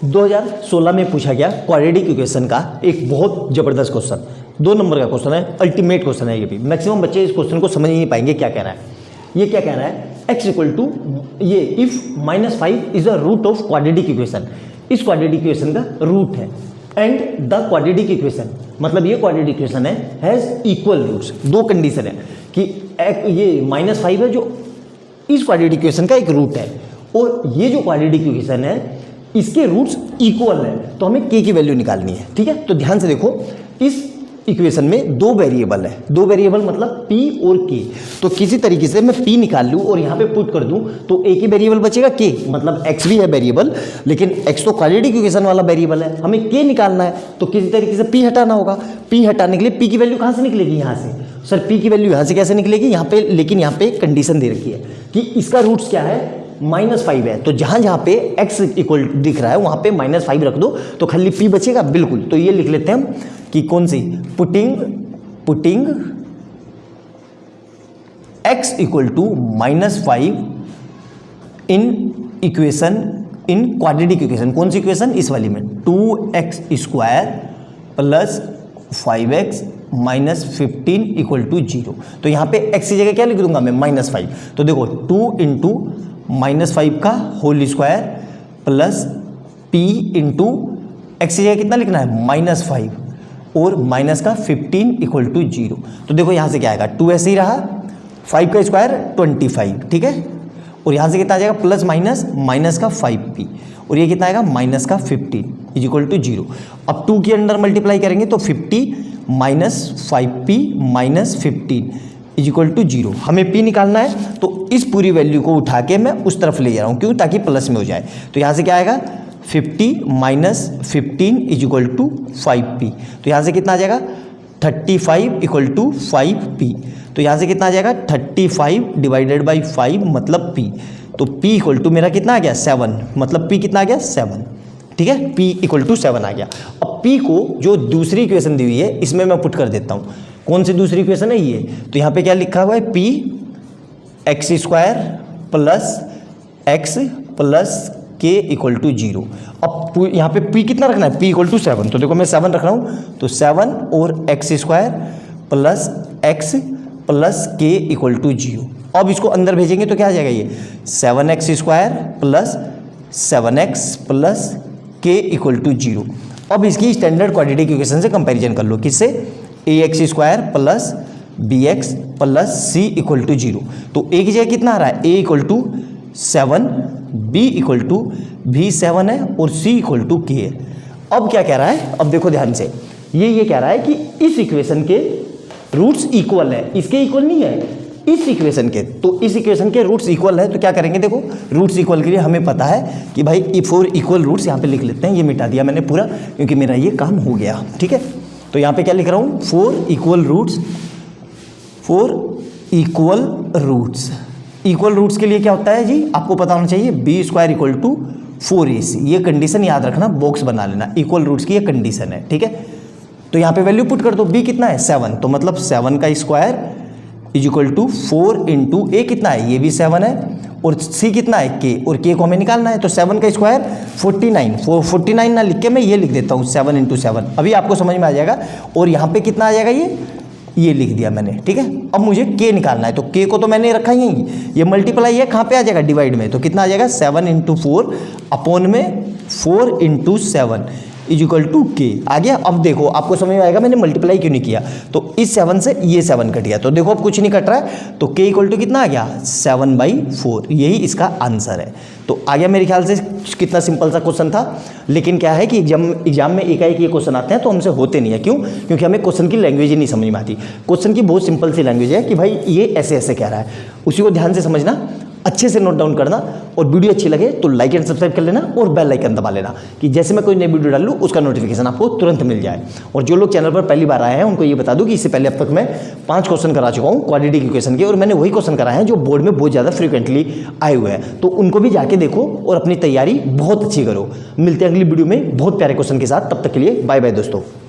2016 में पूछा गया क्वाड्रेटिक इक्वेशन का एक बहुत जबरदस्त क्वेश्चन, 2 नंबर का क्वेश्चन है, अल्टीमेट क्वेश्चन है ये भी। मैक्सिमम बच्चे इस क्वेश्चन को समझ नहीं पाएंगे क्या कह रहा है। ये क्या कह रहा है, x इक्वल टू ये if -5 is a root of quadratic equation, इस क्वाड्रेटिक इक्वेशन का रूट है एंड द क्वाड्रेटिक इक्वेशन, मतलब ये क्वाड्रेटिक इक्वेशन है हैज इक्वल रूट्स। 2 कंडीशन है कि ये -5 है जो इस क्वाड्रेटिक इक्वेशन का एक रूट है और ये जो क्वाड्रेटिक इक्वेशन है इसके रूट्स इक्वल है, तो हमें k की वैल्यू निकालनी है। ठीक है, तो ध्यान से देखो, इस इक्वेशन में 2 वेरिएबल है, 2 वेरिएबल मतलब p और k। तो किसी तरीके से मैं p निकाल लूँ और यहाँ पे पुट कर दूँ तो एक ही वेरिएबल बचेगा k, मतलब x भी है वेरिएबल, लेकिन x तो क्वाड्रेटिक इक्वेशन वाला वेरिएबल है, हमें k निकालना है तो किसी तरीके से p हटाना होगा। p हटाने के लिए p की वैल्यू कहाँ से निकलेगी, यहाँ से। सर p की वैल्यू यहाँ से कैसे निकलेगी, यहाँ पे, लेकिन यहाँ पे कंडीशन दे रखी है कि इसका रूट्स क्या है, -5 है, तो जहाँ जहाँ पे x इक्वल दिख रहा है वहाँ पे -5 रख दो तो खाली p बचेगा। बिल्कुल, तो ये लिख लेते हैं हम कि कौन सी, putting x equal to -5 in equation, in quadratic equation. कौन सी इक्वेशन, इस वाली में, 2x² plus 5x minus 15 equal to 0। तो यहाँ पे x की जगह क्या लिख दूंगा मैं, -5। तो देखो 2 इंटू -5 का whole square plus p into x की जगह कितना लिखना है, -5 और माइनस का 15 इक्वल टू 0। तो देखो यहाँ से क्या आएगा, 2 ऐसे ही रहा, 5 का स्क्वायर 25, ठीक है, और यहाँ से कितना आ जाएगा, प्लस माइनस का 5p और ये कितना आएगा, माइनस का 15 इज इक्वल टू 0। अब 2 के अंदर मल्टीप्लाई करेंगे तो 50 minus 5p minus 15 is equal to 0। हमें p निकालना है तो इस पूरी वैल्यू को उठा के मैं उस तरफ ले जा रहा हूँ, क्यों, ताकि प्लस में हो जाए। तो यहाँ से क्या आएगा, 50 minus 15 is equal to 5p। तो यहाँ से कितना आ जाएगा, 35 इक्वल टू 5p। तो यहाँ से कितना आ जाएगा, 35 डिवाइडेड बाई 5 मतलब p। तो p इक्वल टू मेरा कितना आ गया, 7, मतलब p कितना आ गया, 7। ठीक है, p इक्वल टू 7 आ गया। अब p को जो दूसरी इक्वेशन दी हुई है इसमें मैं पुट कर देता हूँ। कौन सी दूसरी इक्वेशन है ये, तो यहाँ पे क्या लिखा हुआ है, p x² plus x plus k equal to 0। अब यहाँ पे p कितना रखना है, p इक्वल टू 7। तो देखो मैं 7 रख रहा हूँ, तो 7 और x² plus x plus k equal to 0। अब इसको अंदर भेजेंगे तो क्या आ जाएगा, ये 7x² plus 7x plus k equal to 0। अब इसकी स्टैंडर्ड क्वाड्रेटिक इक्वेशन से कंपैरिजन कर लो, किससे, ax² plus bx plus c equal to 0। तो a की जगह कितना आ रहा है, a equal to 7, b equal to भी 7 है और c इक्वल टू k है। अब क्या कह रहा है, अब देखो ध्यान से, ये कह रहा है कि इस इक्वेशन के रूट्स इक्वल है, इसके इक्वल नहीं है, इस इक्वेशन के। तो इस इक्वेशन के रूट्स इक्वल है तो क्या करेंगे, देखो रूट्स इक्वल के लिए हमें पता है कि भाई 4 इक्वल रूट्स यहाँ पे लिख लेते हैं। ये मिटा दिया मैंने पूरा क्योंकि मेरा ये काम हो गया। ठीक है, तो यहाँ पे क्या लिख रहा हूँ, 4 equal roots. 4 equal roots, equal roots के लिए क्या होता है जी, आपको पता होना चाहिए, b² इक्वल टू 4ac। ये कंडीशन याद रखना, बॉक्स बना लेना, इक्वल रूट्स की ये कंडीशन है। ठीक है, तो यहाँ पे वैल्यू पुट कर दो, b कितना है, 7, तो मतलब 7 का square is equal to 4 into a कितना है, ये भी 7 है, और c कितना है, k, और k को हमें निकालना है। तो 7 का स्क्वायर 49 ना लिख के मैं ये लिख देता हूँ, 7 इंटू 7। अभी आपको समझ में आ जाएगा। और यहाँ पे कितना आ जाएगा, ये लिख दिया मैंने। ठीक है, अब मुझे k निकालना है, तो k को तो मैंने रखा ही नहीं, ये मल्टीप्लाई है, कहाँ पे आ जाएगा, डिवाइड में। तो कितना आ जाएगा, 7 इंटू 4 अपॉन में 4 into 7 is equal to k आ गया। अब देखो आपको समझ में आएगा मैंने मल्टीप्लाई क्यों नहीं किया, तो इस 7 से ये 7 कट गया, तो देखो अब कुछ नहीं कट रहा है, तो k इक्वल टू कितना आ गया, 7/4। यही इसका आंसर है। तो आ गया मेरे ख्याल से, कितना सिंपल सा क्वेश्चन था। लेकिन क्या है कि एग्जाम में एकाएक ये क्वेश्चन आते हैं तो हमसे होते नहीं है। क्यों, क्योंकि हमें क्वेश्चन की लैंग्वेज ही नहीं समझ में आती। क्वेश्चन की बहुत सिंपल सी लैंग्वेज है कि भाई ये ऐसे ऐसे कह रहा है, उसी को ध्यान से समझना, अच्छे से नोट डाउन करना, और वीडियो अच्छी लगे तो लाइक एंड सब्सक्राइब कर लेना और बेल आइकन दबा लेना कि जैसे मैं कोई नई वीडियो डालूं उसका नोटिफिकेशन आपको तुरंत मिल जाए। और जो लोग चैनल पर पहली बार आए हैं उनको ये बता दूं कि इससे पहले अब तक मैं 5 क्वेश्चन करा चुका हूं क्वाड्रेटिक इक्वेशन के, और मैंने वही क्वेश्चन कराए हैं जो बोर्ड में बहुत ज़्यादा फ्रिक्वेंटली आए हुए हैं। तो उनको भी जाके देखो और अपनी तैयारी बहुत अच्छी करो। मिलते हैं अगली वीडियो में बहुत प्यारे क्वेश्चन के साथ, तब तक के लिए बाय बाय दोस्तों।